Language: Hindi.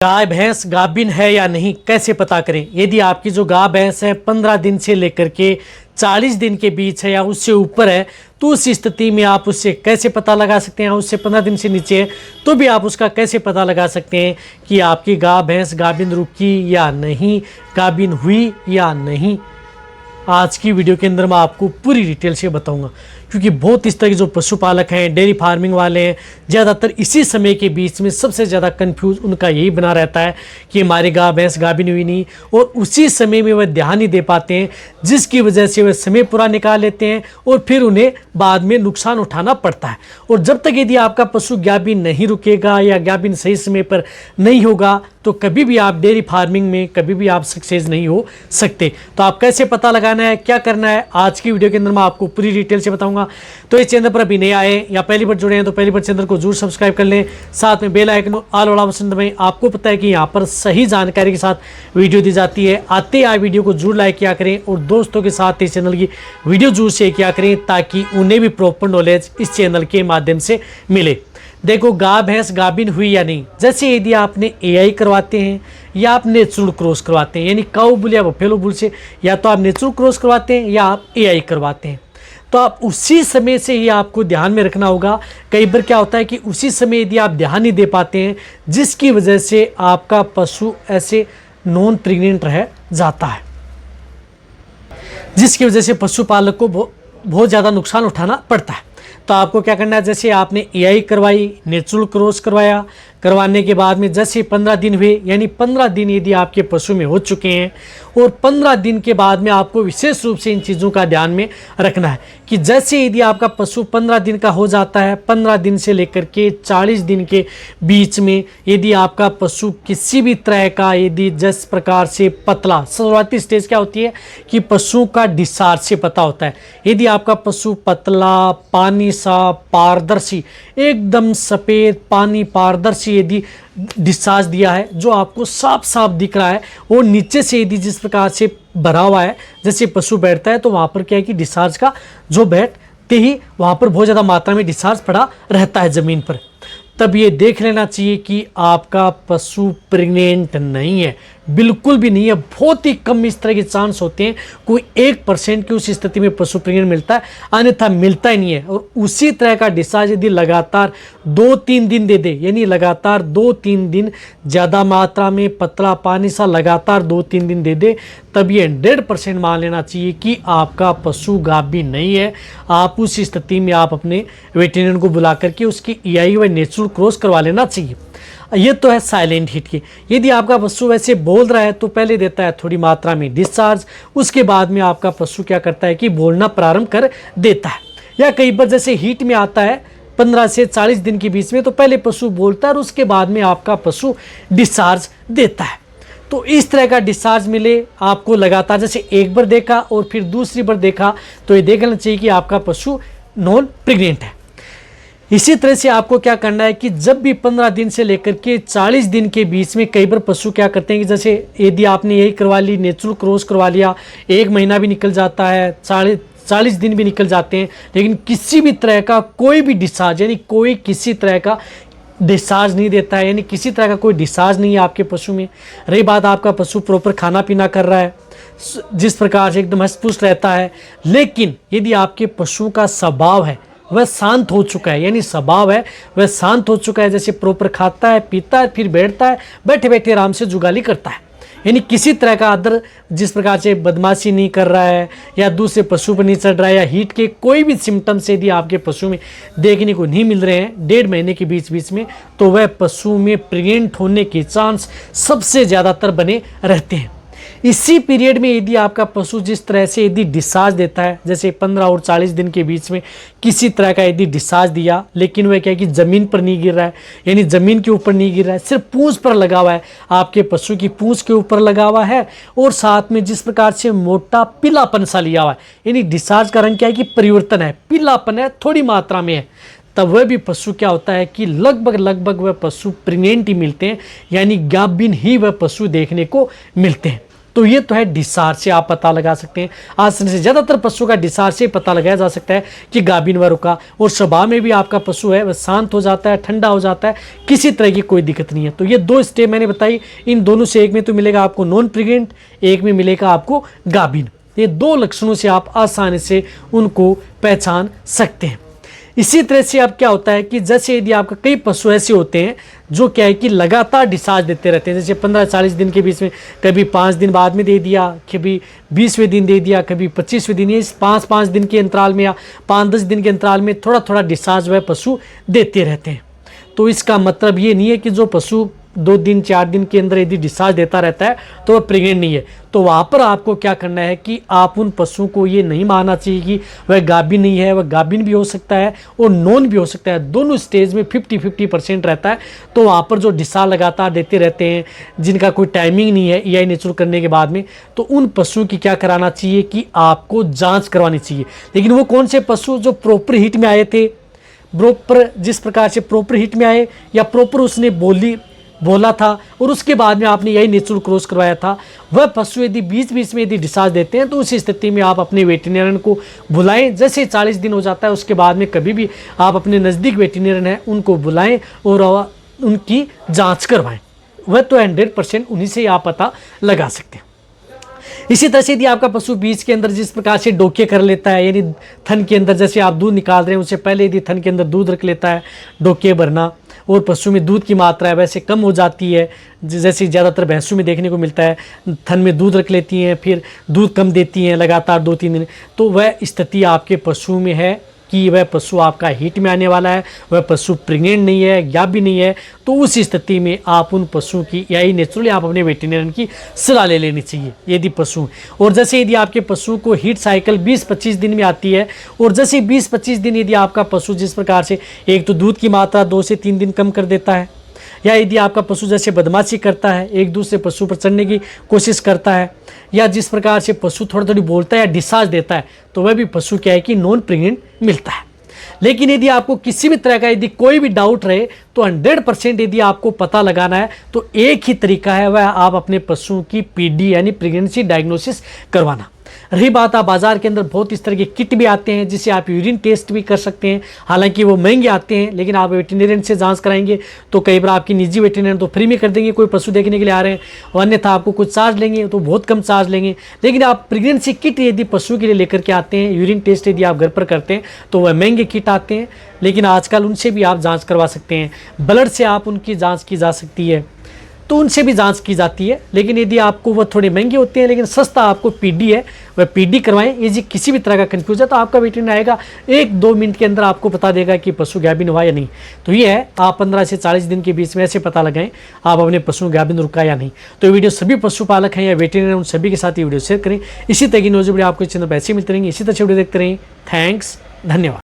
गाय भैंस गाभिन है या नहीं कैसे पता करें। यदि आपकी जो गाय भैंस है 15 दिन से लेकर के 40 दिन के बीच है या उससे ऊपर है तो उस स्थिति में आप उससे कैसे पता लगा सकते हैं। उससे 15 दिन से नीचे है तो भी आप उसका कैसे पता लगा सकते हैं कि आपकी गाय भैंस गाभिन रुकी या नहीं, गाभिन हुई या नहीं। आज की वीडियो के अंदर मैं आपको पूरी डिटेल से बताऊंगा, क्योंकि बहुत इस तरह के जो पशुपालक हैं, डेयरी फार्मिंग वाले हैं, ज़्यादातर इसी समय के बीच में सबसे ज़्यादा कंफ्यूज उनका यही बना रहता है कि हमारी गाय भैंस गाभिन हुई नहीं, और उसी समय में वह ध्यान नहीं दे पाते हैं, जिसकी वजह से वह समय पूरा निकाल लेते हैं और फिर उन्हें बाद में नुकसान उठाना पड़ता है। और जब तक यदि आपका पशु गाभिन नहीं रुकेगा या गाभिन सही समय पर नहीं होगा तो कभी भी आप डेयरी फार्मिंग में कभी भी आप सक्सेस नहीं हो सकते। तो आप कैसे पता लगाना है, क्या करना है, आज की वीडियो के अंदर मैं आपको पूरी डिटेल से बताऊंगा। तो इस चैनल पर अभी नए आए या पहली बार जुड़े हैं तो पहली बार चैनल को जरूर सब्सक्राइब कर लें, साथ में बेल आइकन ऑल वाला बटन दबाएं। आपको पता है कि यहाँ पर सही जानकारी के साथ वीडियो दी जाती है। आते आए वीडियो को जरूर लाइक किया करें और दोस्तों के साथ इस चैनल की वीडियो जरूर शेयर किया करें, ताकि उन्हें भी प्रॉपर नॉलेज इस चैनल के माध्यम से मिले। देखो, गाय भैंस गाभिन हुई या नहीं, जैसे यदि आपने एआई करवाते हैं या आप नेचुरल क्रॉस करवाते हैं, यानी काऊ बुल या बफेलो बुल से, या तो आप नेचुरल क्रॉस करवाते हैं या आप एआई करवाते हैं, तो आप उसी समय से ही आपको ध्यान में रखना होगा। कई बार क्या होता है कि उसी समय यदि आप ध्यान नहीं दे पाते हैं, जिसकी वजह से आपका पशु ऐसे नॉन प्रेग्नेंट रह जाता है, जिसकी वजह से पशुपालक को बहुत ज़्यादा नुकसान उठाना पड़ता है। तो आपको क्या करना है, जैसे आपने एआई करवाई, नेचुरल क्रॉस करवाया, करवाने के बाद में जैसे 15 दिन हुए, यानी 15 दिन यदि आपके पशु में हो चुके हैं, और 15 दिन के बाद में आपको विशेष रूप से इन चीज़ों का ध्यान में रखना है कि जैसे यदि आपका पशु 15 दिन का हो जाता है, 15 दिन से लेकर के 40 दिन के बीच में यदि आपका पशु किसी भी तरह का, यदि जिस प्रकार से पतला, शुरुआती स्टेज क्या होती है कि पशु का डिस्चार्ज से पता होता है। यदि आपका पशु पतला, पानी सा, पारदर्शी, एकदम सफ़ेद पानी पारदर्शी यदि डिस्चार्ज दिया है, जो आपको साफ साफ दिख रहा है, और नीचे से यदि जिस प्रकार से भरा हुआ है, जैसे पशु बैठता है तो वहाँ पर क्या है कि डिस्चार्ज का जो बैठते ही वहाँ पर बहुत ज़्यादा मात्रा में डिस्चार्ज पड़ा रहता है ज़मीन पर, तब ये देख लेना चाहिए कि आपका पशु प्रेग्नेंट नहीं है, बिल्कुल भी नहीं है। बहुत ही कम इस तरह के चांस होते हैं, कोई 1% की उस स्थिति में पशु प्रेग्नेंट मिलता है, अन्यथा मिलता ही नहीं है। और उसी तरह का डिस्चार्ज यदि लगातार 2-3 दिन दे दे, यानी लगातार 2-3 दिन ज़्यादा मात्रा में पतला पानी सा लगातार 2-3 दिन दे दे, तब ये 100% मान लेना चाहिए कि आपका पशु गाभिन नहीं है। आप उस स्थिति में आप अपने वेटेरिनरी को बुला करके उसकी एआई व नेचुरल क्रॉस करवा लेना चाहिए। ये तो है साइलेंट हिट की। यदि आपका पशु वैसे बोल रहा है तो पहले देता है थोड़ी मात्रा में डिस्चार्ज, उसके बाद में आपका पशु क्या करता है कि बोलना प्रारंभ कर देता है। या कई बार जैसे हीट में आता है 15 से 40 दिन के बीच में, तो पहले पशु बोलता है और उसके बाद में आपका पशु डिस्चार्ज देता है। तो इस तरह का डिस्चार्ज मिले आपको लगातार, जैसे एक बार देखा और फिर दूसरी बार देखा, तो ये देख लेना चाहिए कि आपका पशु नॉन प्रेग्नेंट है। इसी तरह से आपको क्या करना है कि जब भी 15 दिन से लेकर के 40 दिन के बीच में, कई बार पशु क्या करते हैं कि जैसे यदि आपने यही करवा ली, नेचुरल क्रॉस करवा लिया, 1 महीना भी निकल जाता है, 40 दिन भी निकल जाते हैं, लेकिन किसी भी तरह का कोई भी डिस्चार्ज, यानी कोई किसी तरह का डिस्चार्ज नहीं देता है, यानी किसी तरह का कोई डिस्चार्ज नहीं है आपके पशु में। रही बात आपका पशु प्रॉपर खाना पीना कर रहा है, जिस प्रकार से एकदम हष्ट-पुष्ट रहता है, लेकिन यदि आपके पशु का स्वभाव है वह शांत हो चुका है, यानी स्वभाव है वह शांत हो चुका है, जैसे प्रॉपर खाता है, पीता है, फिर बैठता है, बैठे बैठे आराम से जुगाली करता है, यानी किसी तरह का अदर जिस प्रकार से बदमाशी नहीं कर रहा है या दूसरे पशु पर नहीं चढ़ रहा है, या हीट के कोई भी सिम्टम्स यदि आपके पशु में देखने को नहीं मिल रहे हैं 1.5 महीने के बीच बीच में, तो वह पशु में प्रेग्नेंट होने के चांस सबसे ज़्यादातर बने रहते हैं। इसी पीरियड में यदि आपका पशु जिस तरह से यदि डिस्चार्ज देता है, जैसे 15 और 40 दिन के बीच में किसी तरह का यदि डिस्चार्ज दिया, लेकिन वह क्या है कि ज़मीन पर नहीं गिर रहा है, यानी ज़मीन के ऊपर नहीं गिर रहा है, सिर्फ पूंछ पर लगा हुआ है, आपके पशु की पूंछ के ऊपर लगा हुआ है, और साथ में जिस प्रकार से मोटा पीलापन सा लिया हुआ है, यानी डिस्चार्ज का रंग क्या है कि परिवर्तन है, पीलापन है, थोड़ी मात्रा में है, तब वह भी पशु क्या होता है कि लगभग वह पशु प्रेग्नेंट ही मिलते हैं, यानी गाभिन ही वह पशु देखने को मिलते हैं। तो ये तो है डिस्चार्ज से आप पता लगा सकते हैं आसानी से। ज़्यादातर पशुओं का डिस्चार्ज से पता लगाया जा सकता है कि गाभिन व रुका, और स्वभाव में भी आपका पशु है वह शांत हो जाता है, ठंडा हो जाता है, किसी तरह की कोई दिक्कत नहीं है। तो ये 2 स्टेप मैंने बताई, इन दोनों से एक में तो मिलेगा आपको नॉन प्रेग्नेंट, एक में मिलेगा आपको गाभिन। ये 2 लक्षणों से आप आसानी से उनको पहचान सकते हैं। इसी तरह से अब क्या होता है कि जैसे यदि आपका कई पशु ऐसे होते हैं जो क्या है कि लगातार डिस्चार्ज देते रहते हैं, जैसे 15-40 दिन के बीच में, कभी 5 दिन बाद में दे दिया, कभी 20वें दिन दे दिया, कभी 25वें दिन, इस 5-5 दिन के अंतराल में या 5-10 दिन के अंतराल में थोड़ा थोड़ा डिस्चार्ज वह पशु देते रहते हैं। तो इसका मतलब ये नहीं है कि जो पशु 2 दिन 4 दिन के अंदर यदि डिस्चार्ज देता रहता है तो वह प्रेग्नेंट नहीं है। तो वहाँ पर आपको क्या करना है कि आप उन पशुओं को ये नहीं मानना चाहिए कि वह गाभिन नहीं है, वह गाभिन भी हो सकता है और नॉन भी हो सकता है, दोनों स्टेज में 50-50% रहता है। तो वहाँ पर जो डिस्चार्ज लगातार देते रहते हैं, जिनका कोई टाइमिंग नहीं है EI नेचुरल करने के बाद में, तो उन पशुओं की क्या कराना चाहिए कि आपको जाँच करवानी चाहिए। लेकिन वो कौन से पशु जो प्रॉपर हीट में आए थे, प्रॉपर जिस प्रकार से प्रॉपर हीट में आए या प्रॉपर उसने बोला था और उसके बाद में आपने यही नेचुरल क्रॉस करवाया था, वह पशु यदि बीच बीच में यदि डिस्चार्ज देते हैं तो उस स्थिति में आप अपने वेटरनरियन को बुलाएं। जैसे 40 दिन हो जाता है उसके बाद में कभी भी आप अपने नज़दीक वेटरनरियन हैं उनको बुलाएं और उनकी जांच करवाएं। वह तो 100% उन्हीं से आप पता लगा सकते हैं। इसी तरह से यदि आपका पशु बीच के अंदर जिस प्रकार से डोके कर लेता है, यानी थन के अंदर जैसे आप दूध निकाल रहे हैं उससे पहले यदि थन के अंदर दूध रख लेता है, डोके भरना, और पशु में दूध की मात्रा है वैसे कम हो जाती है, जैसे ज़्यादातर भैंसों में देखने को मिलता है, थन में दूध रख लेती हैं फिर दूध कम देती हैं लगातार 2-3 दिन, तो वह स्थिति आपके पशु में है कि वह पशु आपका हीट में आने वाला है, वह पशु प्रेग्नेंट नहीं है या भी नहीं है। तो उस स्थिति में आप उन पशुओं की यही नेचुरली आप अपने वेटरनरियन की सलाह ले लेनी चाहिए यदि पशु। और जैसे यदि आपके पशु को हीट साइकिल 20-25 दिन में आती है, और जैसे 20-25 दिन यदि आपका पशु जिस प्रकार से एक तो दूध की मात्रा 2 से 3 दिन कम कर देता है, या यदि आपका पशु जैसे बदमाशी करता है, एक दूसरे पशु पर चढ़ने की कोशिश करता है, या जिस प्रकार से पशु थोड़ी बोलता है या डिस्चार्ज देता है, तो वह भी पशु क्या है कि नॉन प्रेग्नेंट मिलता है। लेकिन यदि आपको किसी भी तरह का यदि कोई भी डाउट रहे तो 100% यदि आपको पता लगाना है तो एक ही तरीका है, वह आप अपने पशुओं की PD यानी प्रेगनेंसी डायग्नोसिस करवाना। रही बात, आप बाजार के अंदर बहुत इस तरह के किट भी आते हैं जिसे आप यूरिन टेस्ट भी कर सकते हैं, हालांकि वो महंगे आते हैं, लेकिन आप वेटरनरियन से जांच कराएंगे तो कई बार आपकी निजी वेटरनरियन तो फ्री में कर देंगे कोई पशु देखने के लिए आ रहे हैं, और अन्यथा आपको कुछ चार्ज लेंगे तो बहुत कम चार्ज लेंगे। लेकिन आप प्रेगनेंसी किट यदि पशु के लिए लेकर के आते हैं, यूरिन टेस्ट यदि आप घर पर करते हैं तो वह महंगे किट आते हैं, लेकिन आजकल उनसे भी आप जाँच करवा सकते हैं। ब्लड से आप उनकी जाँच की जा सकती है, तो उनसे भी जांच की जाती है। लेकिन यदि आपको वह थोड़े महंगे होते हैं लेकिन सस्ता आपको PD है, वह PD करवाएं। यदि किसी भी तरह का कन्फ्यूजन तो आपका वेटरनरी आएगा 1-2 मिनट के अंदर आपको बता देगा कि पशु गाभिन हुआ या नहीं। तो ये है, आप 15 से 40 दिन के बीच में ऐसे पता लगाएं आप अपने पशु गाभिन रुका या नहीं। तो वीडियो सभी पशुपालक हैं या वेटरनरी उन सभी के साथ ये वीडियो शेयर करें। इसी तरह की न्यूज़ वीडियो आपको चैनल पर ऐसे मिलते रहेंगे, इसी तरह से वीडियो देखते रहें। थैंक्स, धन्यवाद।